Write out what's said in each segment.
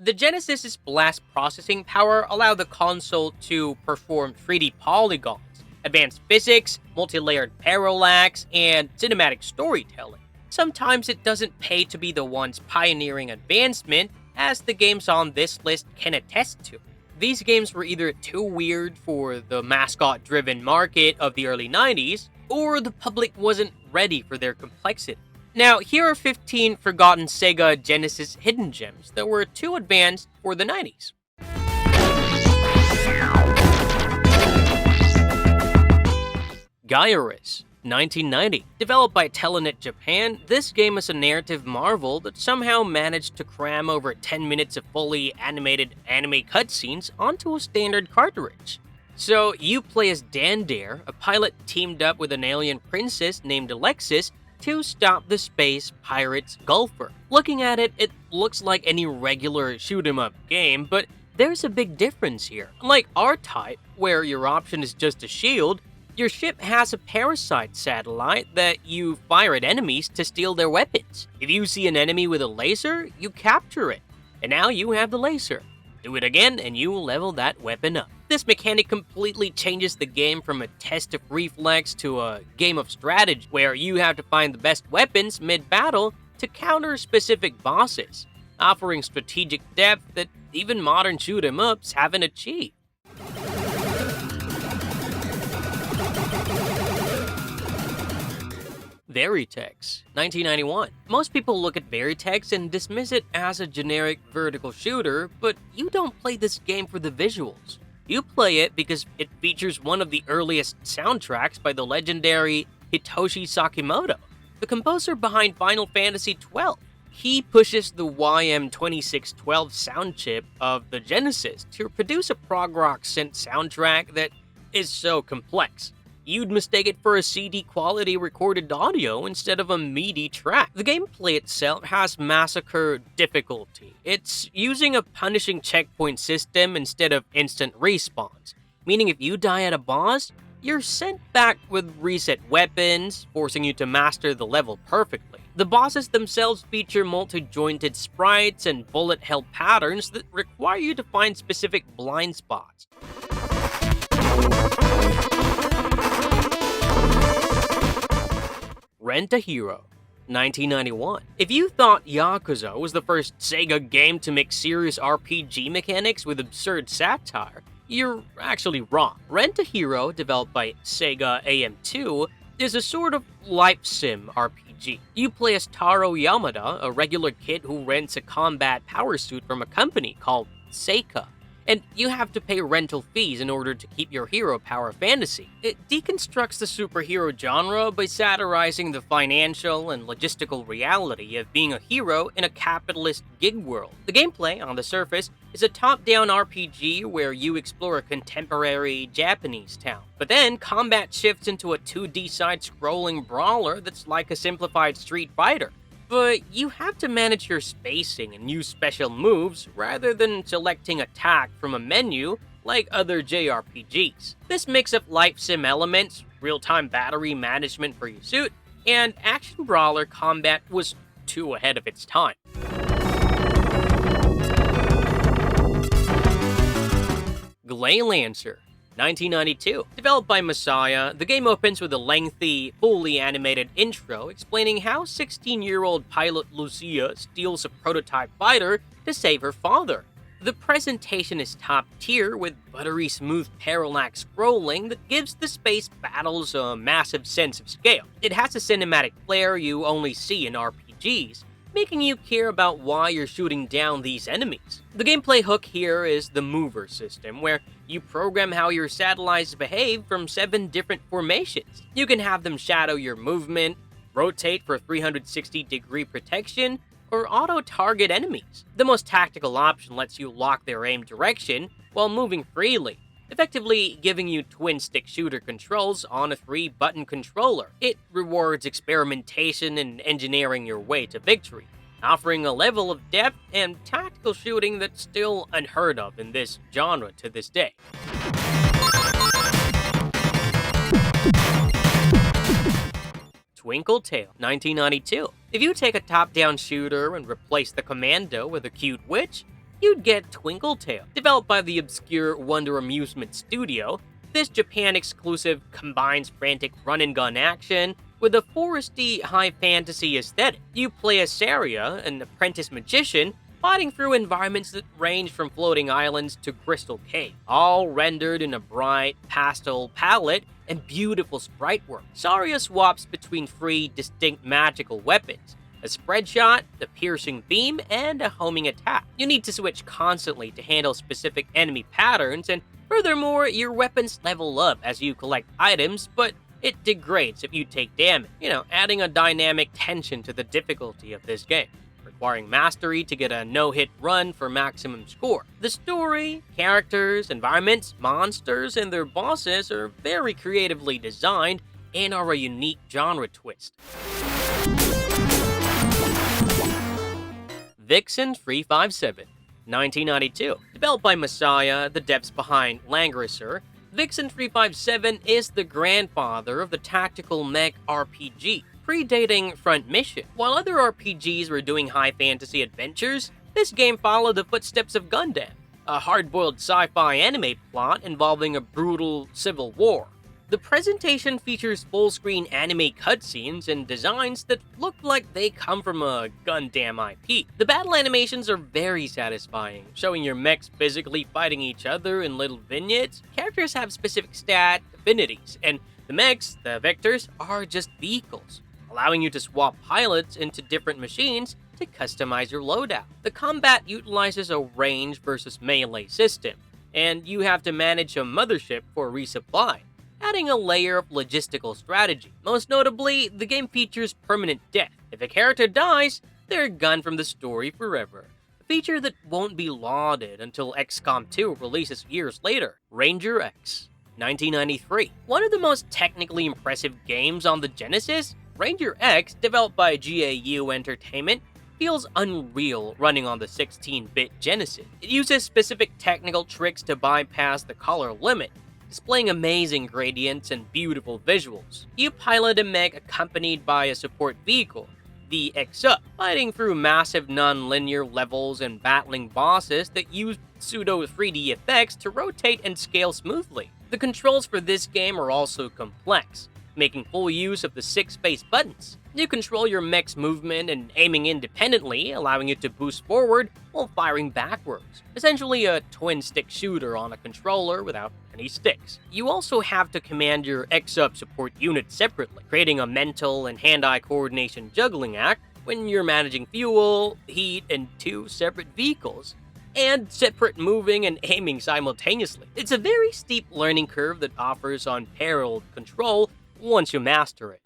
The Genesis's blast processing power allowed the console to perform 3D polygons, advanced physics, multi-layered parallax, and cinematic storytelling. Sometimes it doesn't pay to be the ones pioneering advancement, as the games on this list can attest to. These games were either too weird for the mascot-driven market of the early 90s, or the public wasn't ready for their complexity. Now, here are 15 forgotten SEGA Genesis hidden gems that were too advanced for the 90s. Gyarus, 1990. Developed by Telenet Japan, this game is a narrative marvel that somehow managed to cram over 10 minutes of fully animated anime cutscenes onto a standard cartridge. So, you play as Dandare, a pilot teamed up with an alien princess named Alexis to stop the space pirates Gulfer. Looking at it, it looks like any regular shoot-'em-up game, but there's a big difference here. Unlike R-Type, where your option is just a shield, your ship has a parasite satellite that you fire at enemies to steal their weapons. If you see an enemy with a laser, you capture it, and now you have the laser. Do it again, and you level that weapon up. This mechanic completely changes the game from a test of reflex to a game of strategy, where you have to find the best weapons mid-battle to counter specific bosses, offering strategic depth that even modern shoot-'em-ups haven't achieved. Veritex, 1991. Most people look at Veritex and dismiss it as a generic vertical shooter, but you don't play this game for the visuals. You play it because it features one of the earliest soundtracks by the legendary Hitoshi Sakimoto, the composer behind Final Fantasy XII. He pushes the YM2612 sound chip of the Genesis to produce a prog rock synth soundtrack that is so complex you'd mistake it for a CD quality recorded audio instead of a MIDI track. The gameplay itself has massacre difficulty. It's using a punishing checkpoint system instead of instant respawns, meaning if you die at a boss, you're sent back with reset weapons, forcing you to master the level perfectly. The bosses themselves feature multi-jointed sprites and bullet hell patterns that require you to find specific blind spots. Rent a Hero, 1991. If you thought Yakuza was the first SEGA game to mix serious RPG mechanics with absurd satire, you're actually wrong. Rent a Hero, developed by SEGA AM2, is a sort of life sim RPG. You play as Taro Yamada, a regular kid who rents a combat power suit from a company called SEGA, and you have to pay rental fees in order to keep your hero power fantasy. It deconstructs the superhero genre by satirizing the financial and logistical reality of being a hero in a capitalist gig world. The gameplay, on the surface, is a top-down RPG where you explore a contemporary Japanese town. But then, combat shifts into a 2D side-scrolling brawler that's like a simplified Street Fighter. But you have to manage your spacing and use special moves rather than selecting attack from a menu like other JRPGs. This mix of life sim elements, real-time battery management for your suit, and action brawler combat was too ahead of its time. Glaylancer, 1992. Developed by Messiah, the game opens with a lengthy, fully animated intro explaining how 16-year-old pilot Lucia steals a prototype fighter to save her father. The presentation is top tier with buttery smooth parallax scrolling that gives the space battles a massive sense of scale. It has a cinematic flair you only see in RPGs, making you care about why you're shooting down these enemies. The gameplay hook here is the mover system, where you program how your satellites behave from 7 different formations. You can have them shadow your movement, rotate for 360-degree protection, or auto-target enemies. The most tactical option lets you lock their aim direction while moving freely, effectively giving you twin-stick shooter controls on a 3-button controller. It rewards experimentation and engineering your way to victory, offering a level of depth and tactical shooting that's still unheard of in this genre to this day. Twinkle Tail, 1992. If you take a top-down shooter and replace the commando with a cute witch, you'd get Twinkle Tail. Developed by the obscure Wonder Amusement Studio, this Japan exclusive combines frantic run-and-gun action with a foresty high fantasy aesthetic. You play as Saria, an apprentice magician, fighting through environments that range from floating islands to crystal cave, all rendered in a bright pastel palette and beautiful sprite work. Saria swaps between three distinct magical weapons: a spread shot, the piercing beam, and a homing attack. You need to switch constantly to handle specific enemy patterns, and furthermore, your weapons level up as you collect items, but it degrades if you take damage, adding a dynamic tension to the difficulty of this game, requiring mastery to get a no-hit run for maximum score. The story, characters, environments, monsters, and their bosses are very creatively designed and are a unique genre twist. Vixen 357, 1992. Developed by Messiah, the devs behind Langrisser, Vixen 357 is the grandfather of the tactical mech RPG, predating Front Mission. While other RPGs were doing high fantasy adventures, this game followed the footsteps of Gundam, a hard-boiled sci-fi anime plot involving a brutal civil war. The presentation features full-screen anime cutscenes and designs that look like they come from a Gundam IP. The battle animations are very satisfying, showing your mechs physically fighting each other in little vignettes. Characters have specific stat affinities, and the mechs, the vectors, are just vehicles, allowing you to swap pilots into different machines to customize your loadout. The combat utilizes a range versus melee system, and you have to manage a mothership for resupply, adding a layer of logistical strategy. Most notably, the game features permanent death. If a character dies, they're gone from the story forever. A feature that won't be lauded until XCOM 2 releases years later. Ranger X, 1993. One of the most technically impressive games on the Genesis, Ranger X, developed by GAU Entertainment, feels unreal running on the 16-bit Genesis. It uses specific technical tricks to bypass the color limit, displaying amazing gradients and beautiful visuals. You pilot a mech accompanied by a support vehicle, the X-Up, fighting through massive non-linear levels and battling bosses that use pseudo 3D effects to rotate and scale smoothly. The controls for this game are also complex, making full use of the 6 space buttons. You control your mech's movement and aiming independently, allowing it to boost forward while firing backwards. Essentially a twin-stick shooter on a controller without any sticks. You also have to command your X-Up support unit separately, creating a mental and hand-eye coordination juggling act when you're managing fuel, heat, and 2 separate vehicles, and separate moving and aiming simultaneously. It's a very steep learning curve that offers unparalleled control once you master it.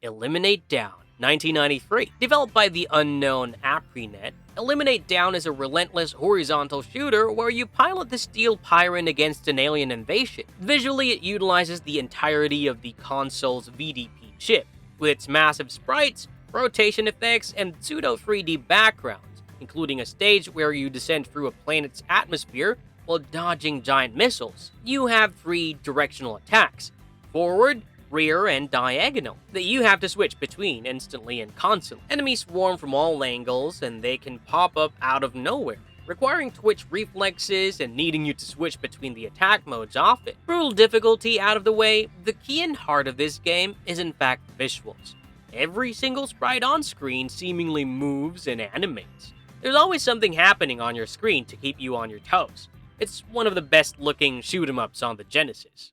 Eliminate Down, 1993. Developed by the unknown ApriNet, Eliminate Down is a relentless horizontal shooter where you pilot the Steel Pyrrhon against an alien invasion. Visually, it utilizes the entirety of the console's VDP chip, with its massive sprites, rotation effects, and pseudo 3D backgrounds, including a stage where you descend through a planet's atmosphere while dodging giant missiles. You have 3 directional attacks: forward, rear, and diagonal, that you have to switch between instantly and constantly. Enemies swarm from all angles, and they can pop up out of nowhere, requiring twitch reflexes and needing you to switch between the attack modes often. Brutal difficulty out of the way, the key and heart of this game is in fact visuals. Every single sprite on screen seemingly moves and animates. There's always something happening on your screen to keep you on your toes. It's one of the best looking shoot 'em ups on the Genesis.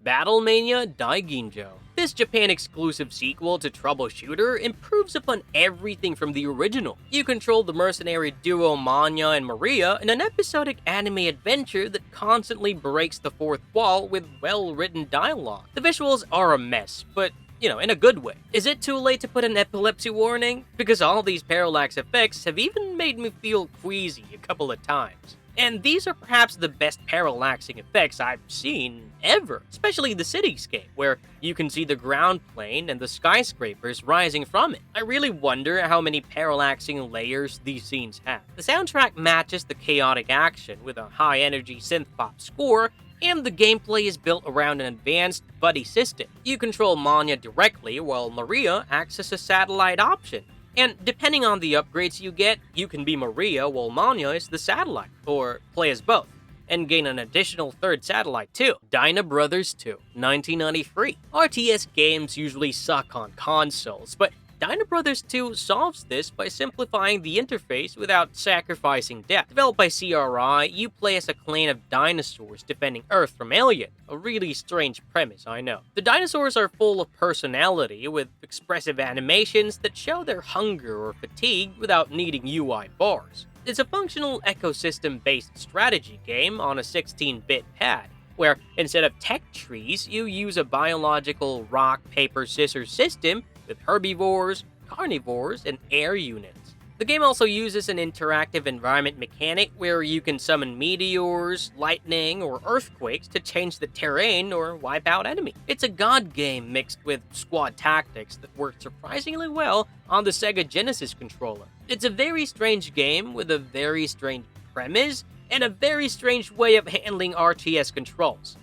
Battlemania Daiginjo. This Japan-exclusive sequel to Troubleshooter improves upon everything from the original. You control the mercenary duo Manya and Maria in an episodic anime adventure that constantly breaks the fourth wall with well-written dialogue. The visuals are a mess, but in a good way. Is it too late to put an epilepsy warning? Because all these parallax effects have even made me feel queasy a couple of times. And these are perhaps the best parallaxing effects I've seen ever, especially the cityscape, where you can see the ground plane and the skyscrapers rising from it. I really wonder how many parallaxing layers these scenes have. The soundtrack matches the chaotic action with a high-energy synth-pop score, and the gameplay is built around an advanced buddy system. You control Manya directly, while Maria acts as a satellite option. And depending on the upgrades you get, you can be Maria while Manya is the satellite, or play as both, and gain an additional third satellite too. Dyna Brothers 2, 1993. RTS games usually suck on consoles, but Dyna Brothers 2 solves this by simplifying the interface without sacrificing depth. Developed by CRI, you play as a clan of dinosaurs defending Earth from aliens. A really strange premise, I know. The dinosaurs are full of personality, with expressive animations that show their hunger or fatigue without needing UI bars. It's a functional ecosystem-based strategy game on a 16-bit pad, where instead of tech trees, you use a biological rock, paper, scissors system with herbivores, carnivores, and air units. The game also uses an interactive environment mechanic where you can summon meteors, lightning, or earthquakes to change the terrain or wipe out enemies. It's a god game mixed with squad tactics that works surprisingly well on the Sega Genesis controller. It's a very strange game with a very strange premise and a very strange way of handling RTS controls.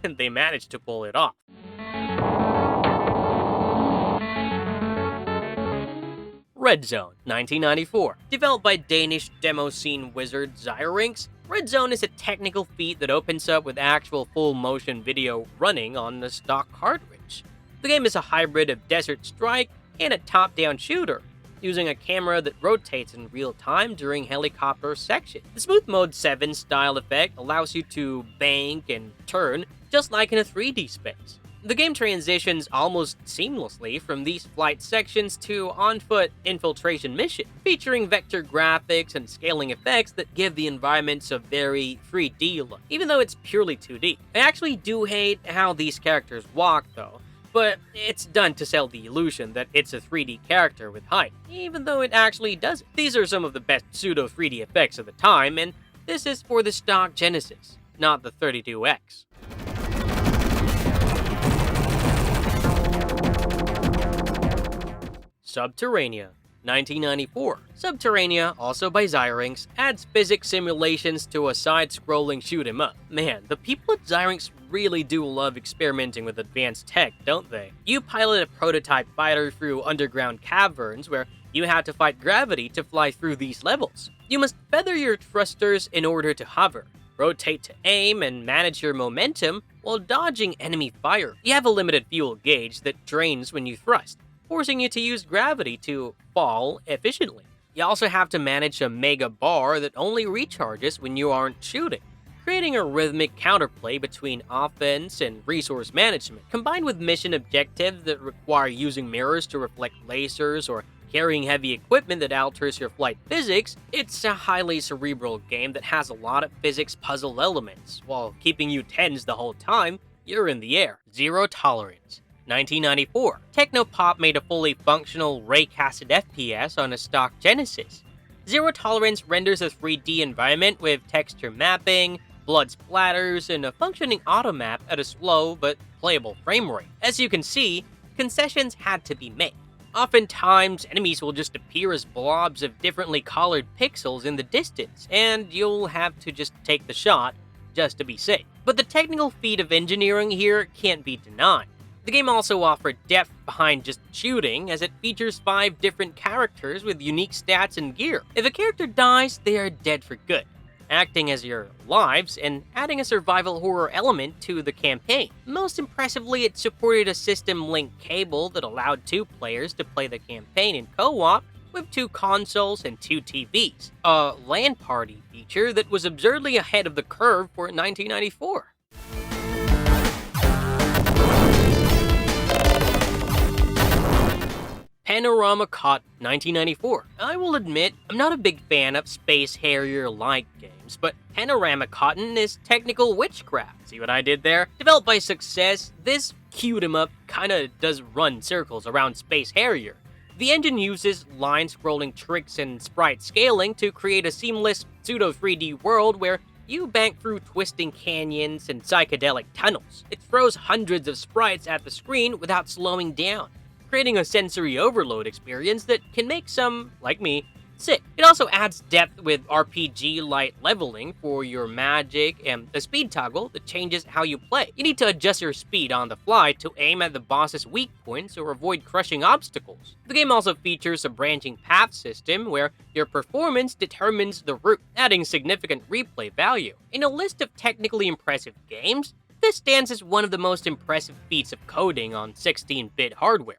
And they managed to pull it off. Red Zone, 1994. Developed by Danish demo scene wizard Zyrinx, Red Zone is a technical feat that opens up with actual full-motion video running on the stock cartridge. The game is a hybrid of Desert Strike and a top-down shooter, using a camera that rotates in real time during helicopter section. The Smooth Mode 7 style effect allows you to bank and turn just like in a 3D space. The game transitions almost seamlessly from these flight sections to on-foot infiltration mission, featuring vector graphics and scaling effects that give the environments a very 3D look, even though it's purely 2D. I actually do hate how these characters walk though, but it's done to sell the illusion that it's a 3D character with height, even though it actually doesn't. These are some of the best pseudo 3D effects of the time, and this is for the stock Genesis, not the 32X. Subterranea, 1994. Subterranea, also by Zyrinx, adds physics simulations to a side-scrolling shoot-'em-up. Man, the people at Zyrinx really do love experimenting with advanced tech, don't they? You pilot a prototype fighter through underground caverns where you have to fight gravity to fly through these levels. You must feather your thrusters in order to hover, rotate to aim, and manage your momentum while dodging enemy fire. You have a limited fuel gauge that drains when you thrust, forcing you to use gravity to fall efficiently. You also have to manage a mega bar that only recharges when you aren't shooting, creating a rhythmic counterplay between offense and resource management. Combined with mission objectives that require using mirrors to reflect lasers or carrying heavy equipment that alters your flight physics, it's a highly cerebral game that has a lot of physics puzzle elements. While keeping you tense the whole time, you're in the air. Zero Tolerance, 1994. Technopop made a fully functional ray-casted FPS on a stock Genesis. Zero Tolerance renders a 3D environment with texture mapping, blood splatters, and a functioning automap at a slow but playable frame rate. As you can see, concessions had to be made. Oftentimes, enemies will just appear as blobs of differently colored pixels in the distance, and you'll have to just take the shot just to be safe. But the technical feat of engineering here can't be denied. The game also offered depth behind just shooting, as it features 5 different characters with unique stats and gear. If a character dies, they are dead for good, acting as your lives and adding a survival horror element to the campaign. Most impressively, it supported a system-linked cable that allowed 2 players to play the campaign in co-op with 2 consoles and 2 TVs, a LAN party feature that was absurdly ahead of the curve for 1994. Panorama Cotton, 1994. I will admit, I'm not a big fan of Space Harrier-like games, but Panorama Cotton is technical witchcraft. See what I did there? Developed by Success, this cute-em-up kinda does run circles around Space Harrier. The engine uses line-scrolling tricks and sprite scaling to create a seamless pseudo-3D world where you bank through twisting canyons and psychedelic tunnels. It throws hundreds of sprites at the screen without slowing down, creating a sensory overload experience that can make some, like me, Sick. It also adds depth with RPG light leveling for your magic and the speed toggle that changes how you play. You need to adjust your speed on the fly to aim at the boss's weak points or avoid crushing obstacles. The game also features a branching path system where your performance determines the route, adding significant replay value. In a list of technically impressive games, this stands as one of the most impressive feats of coding on 16-bit hardware.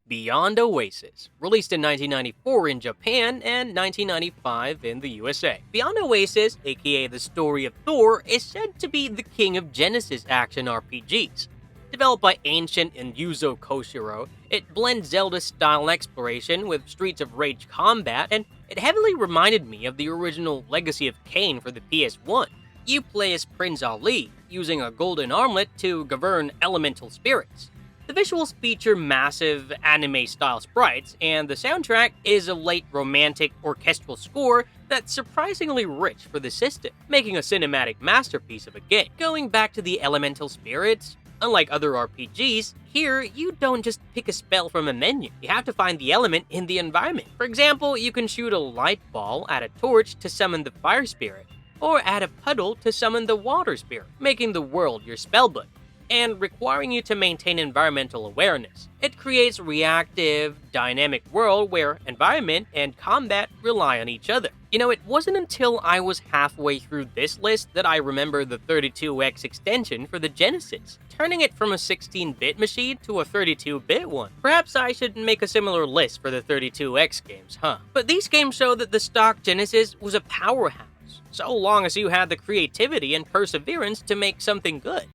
Beyond Oasis, released in 1994 in Japan and 1995 in the USA. Beyond Oasis, aka The Story of Thor, is said to be the king of Genesis action RPGs. Developed by Ancient and Yuzo Koshiro, it blends Zelda-style exploration with Streets of Rage combat, and it heavily reminded me of the original Legacy of Kain for the PS1. You play as Prince Ali, using a golden armlet to govern elemental spirits. The visuals feature massive anime-style sprites, and the soundtrack is a late romantic orchestral score that's surprisingly rich for the system, making a cinematic masterpiece of a game. Going back to the elemental spirits, unlike other RPGs, here you don't just pick a spell from a menu. You have to find the element in the environment. For example, you can shoot a light ball at a torch to summon the fire spirit, or at a puddle to summon the water spirit, making the world your spellbook and requiring you to maintain environmental awareness. It creates a reactive, dynamic world where environment and combat rely on each other. You know, it wasn't until I was halfway through this list that I remember the 32X extension for the Genesis, turning it from a 16-bit machine to a 32-bit one. Perhaps I should make a similar list for the 32X games, huh? But these games show that the stock Genesis was a powerhouse, so long as you had the creativity and perseverance to make something good.